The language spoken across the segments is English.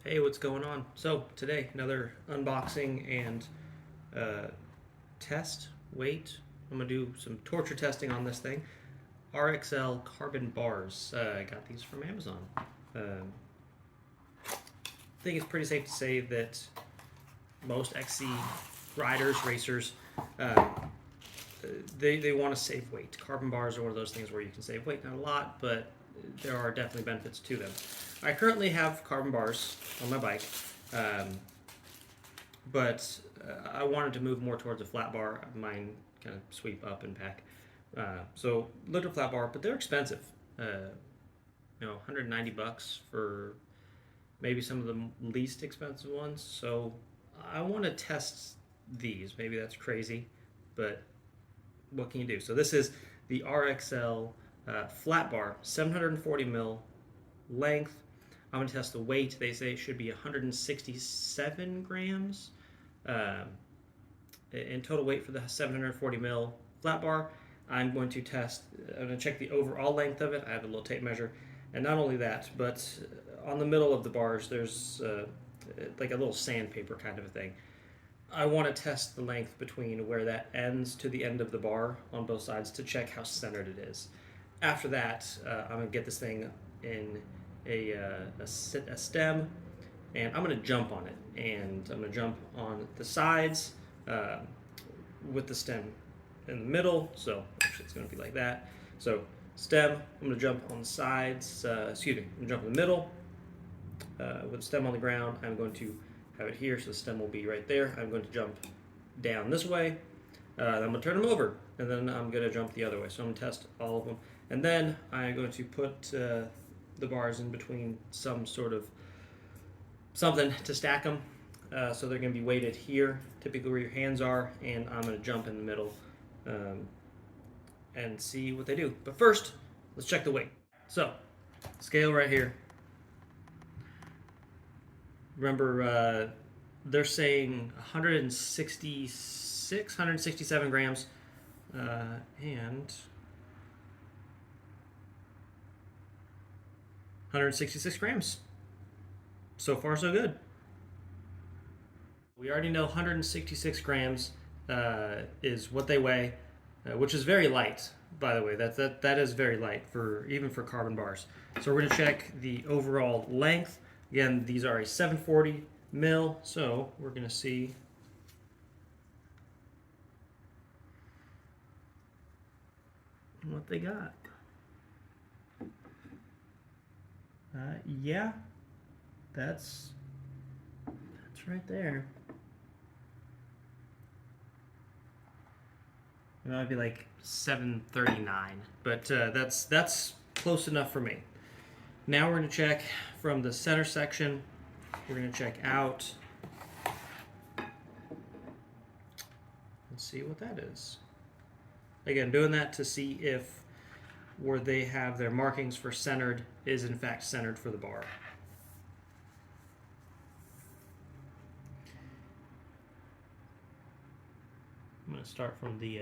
Hey, what's going on? So today, another unboxing and test. Wait, I'm gonna do some torture testing on this thing. RXL carbon bars. I got these from Amazon. I think it's pretty safe to say that most XC riders, racers, uh, they want to save weight. Carbon bars are one of those things where you can save weight, not a lot, but there are definitely benefits to them. I currently have carbon bars on my bike. Um, but I wanted to move more towards a flat bar. Mine kind of sweep up and pack. So looked at flat bar, but they're expensive. 190 bucks for maybe some of the least expensive ones. So I want to test these. Maybe that's crazy, but what can you do? So this is the RXL flat bar, 740 mil length. I'm going to test the weight. They say it should be 167 grams. Um, in total weight for the 740 mil flat bar. I'm going to test, I'm going to check the overall length of it. I have a little tape measure. And not only that, but on the middle of the bars, there's like a little sandpaper kind of a thing. I want to test the length between where that ends to the end of the bar on both sides to check how centered it is. After that, I'm going to get this thing in a stem, and I'm going to jump on it. And I'm going to jump on the sides uh, with the stem in the middle. So actually it's going to be like that. So stem, I'm going to jump on the sides. Excuse me, I'm going to jump in the middle with the stem on the ground. I'm going to have it here, so the stem will be right there. I'm going to jump down this way. Then I'm going to turn them over, and then I'm going to jump the other way. So I'm going to test all of them. And then I'm going to put the bars in between some sort of something to stack them. So they're going to be weighted here, typically where your hands are, and I'm going to jump in the middle and see what they do. But first, let's check the weight. So, scale right here. Remember, they're saying 166, 167 grams, and 166 grams. So far, so good. We already know 166 grams is what they weigh, which is very light, by the way. That is very light for even for carbon bars. So we're going to check the overall length. Again, these are a 740 mil, so we're going to see what they got. Yeah, that's right there. It might be like 739, but that's close enough for me. Now we're going to check from the center section. We're going to check out. Let's see what that is. Again, doing that to see if where they have their markings for centered is in fact centered for the bar. I'm going to start from the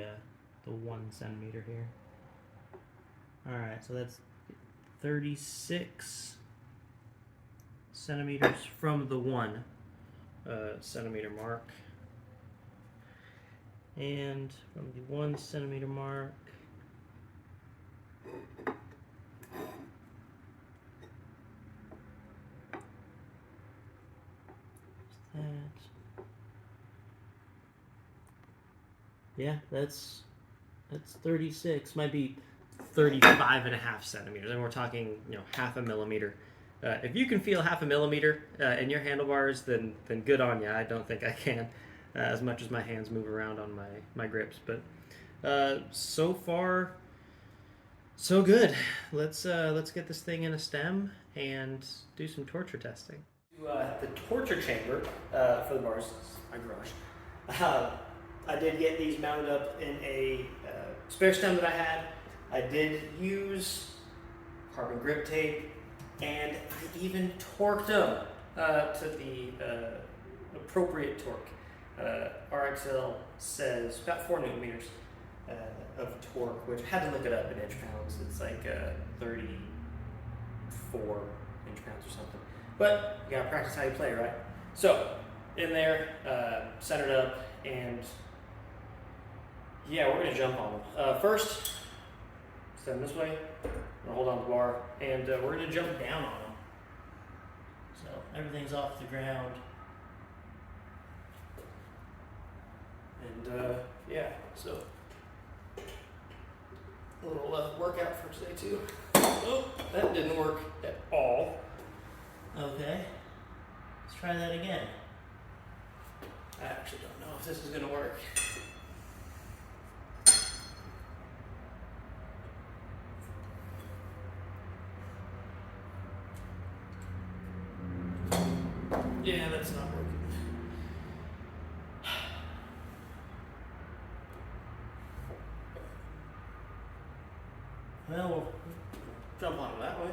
1 centimeter here. All right, so that's 36 centimeters from the 1 centimeter mark. And from the 1 centimeter mark, that. Yeah, that's 36. Might be 35 and a half centimeters. And we're talking, half a millimeter. If you can feel half a millimeter in your handlebars, then good on you. I don't think I can, as much as my hands move around on my grips. But so far, so good. Let's get this thing in a stem and do some torture testing. The torture chamber for the bars, my garage. I did get these mounted up in a spare stem that I had. I did use carbon grip tape, and I even torqued them to the appropriate torque. RXL says about 4 newton meters of torque, which I had to look it up in inch pounds. It's like 34 inch pounds or something. But you gotta practice how you play, right? So, in there, set it up, and yeah, we're gonna jump on them. First, stand this way, I'm gonna hold on to the bar, and we're gonna jump down on them. So, everything's off the ground. And yeah, so a little workout for today too. Oh, that didn't work at all. Okay, let's try that again. I actually don't know if this is gonna work. Yeah, that's not working. Well, we'll jump on it that way.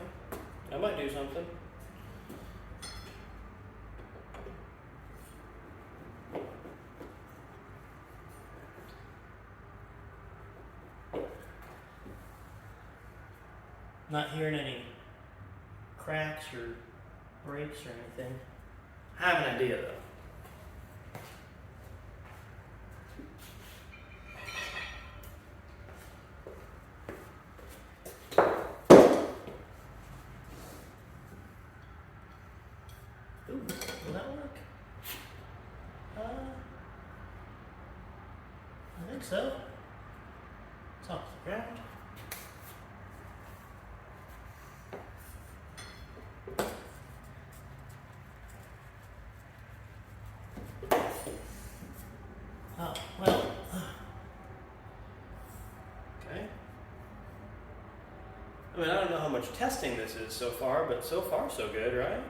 That might do something. Not hearing any cracks or breaks or anything. I have an idea though. Ooh, will that work? I think so. It's off the ground. Oh, well. Okay. I mean, I don't know how much testing this is so far, but so far so good, right?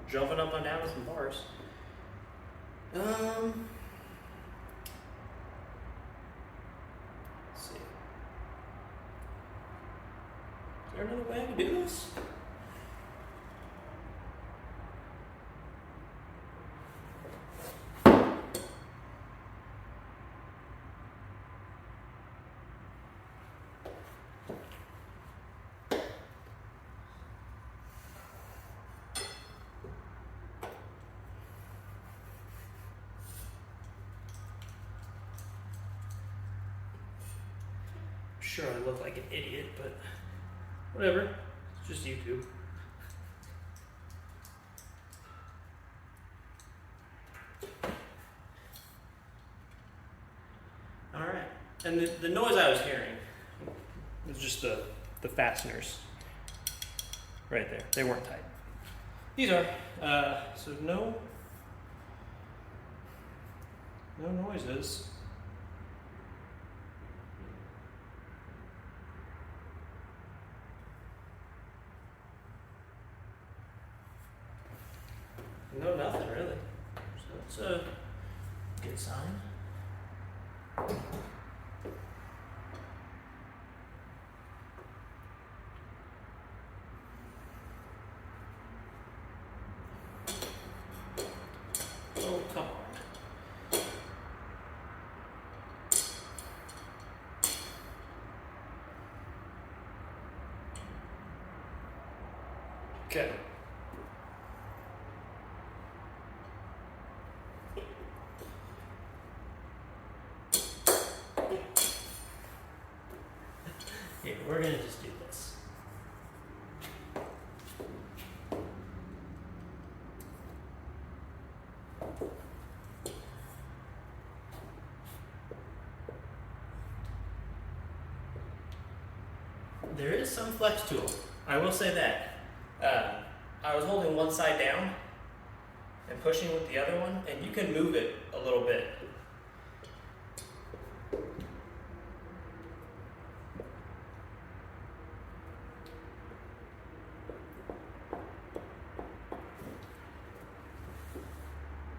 Jumping up and down with some bars. Let's see. Is there another way I can do this? Sure, I look like an idiot, but whatever. It's just YouTube. All right, and the noise I was hearing was just the fasteners right there. They weren't tight. These are. So no noises. No, nothing really. So that's a good sign. Oh, come on. Okay. Yeah, we're gonna just do this. There is some flex to them. I will say that. I was holding one side down and pushing with the other one, and you can move it a little bit.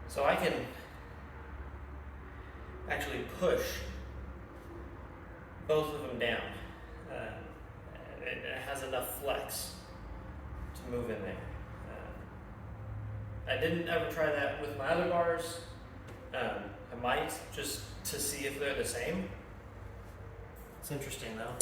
So I can actually push both of them down. It has enough flex to move in there. I didn't ever try that with my other bars. I might, just to see if they're the same. It's interesting though.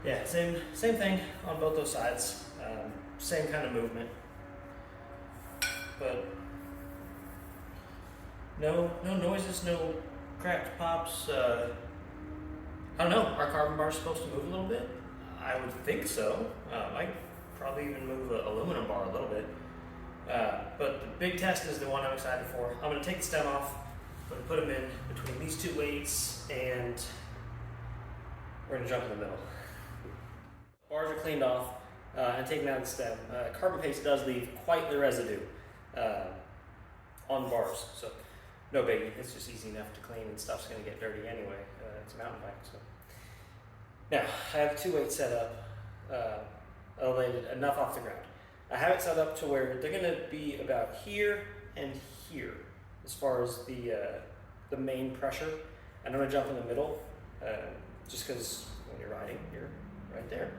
Yeah, same thing on both those sides. Same kind of movement, but no noises, no cracks, pops. I don't know. Are carbon bars supposed to move a little bit? I would think so. I probably even move an aluminum bar a little bit. But the big test is the one I'm excited for. I'm going to take the stem off. I'm going to put them in between these two weights, and we're going to jump in the middle. Bars are cleaned off and taken out of the stem. Carbon paste does leave quite the residue on the bars, so no biggie. It's just easy enough to clean, and stuff's going to get dirty anyway. It's a mountain bike, so. Now, I have two weights set up, elevated enough off the ground. I have it set up to where they're going to be about here and here as far as the main pressure. And I'm going to jump in the middle just because when you're riding, you're right there.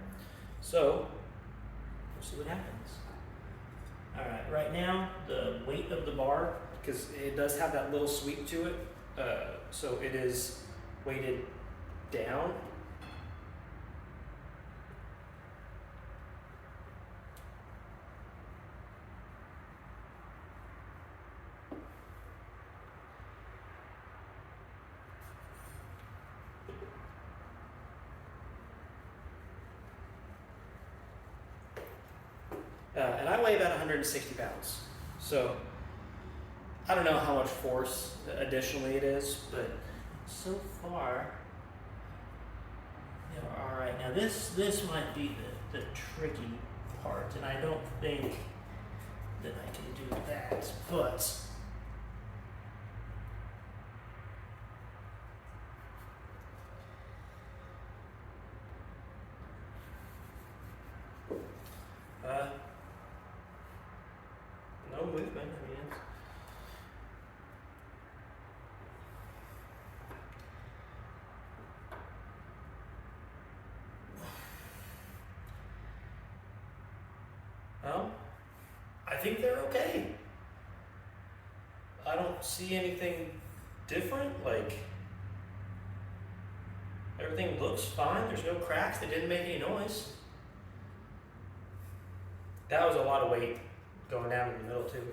So, we'll see what happens. All right, right now, the weight of the bar, because it does have that little sweep to it, so it is weighted down. And I weigh about 160 pounds. So I don't know how much force additionally it is, but so far, yeah, all right. Now this might be the tricky part, and I don't think that I can do that, but no movement. I mean, it's, I think they're okay. I don't see anything different. Like, everything looks fine. There's no cracks. They didn't make any noise. That was a lot of weight going down in the middle too.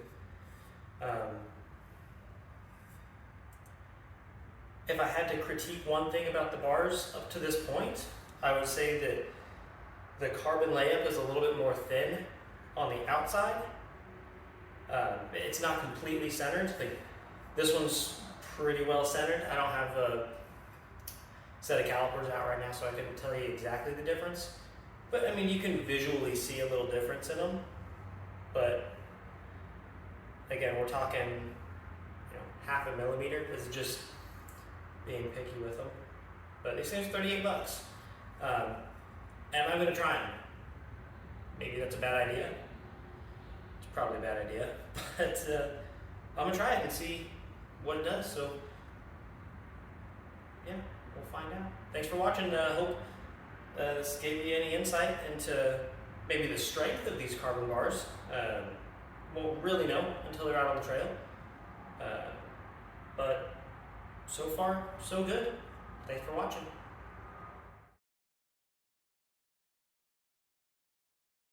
If I had to critique one thing about the bars up to this point, I would say that the carbon layup is a little bit more thin on the outside. It's not completely centered. Like, this one's pretty well centered. I don't have a set of calipers out right now, so I couldn't tell you exactly the difference. But I mean, you can visually see a little difference in them. But again, we're talking, half a millimeter. This is just being picky with them. But these things are $38. Am I going to try them? Maybe that's a bad idea. It's probably a bad idea. But I'm going to try it and see what it does. So, yeah, we'll find out. Thanks for watching. Hope this gave you any insight into maybe the strength of these carbon bars. Won't really know until they're out on the trail. But so far, so good. Thanks for watching.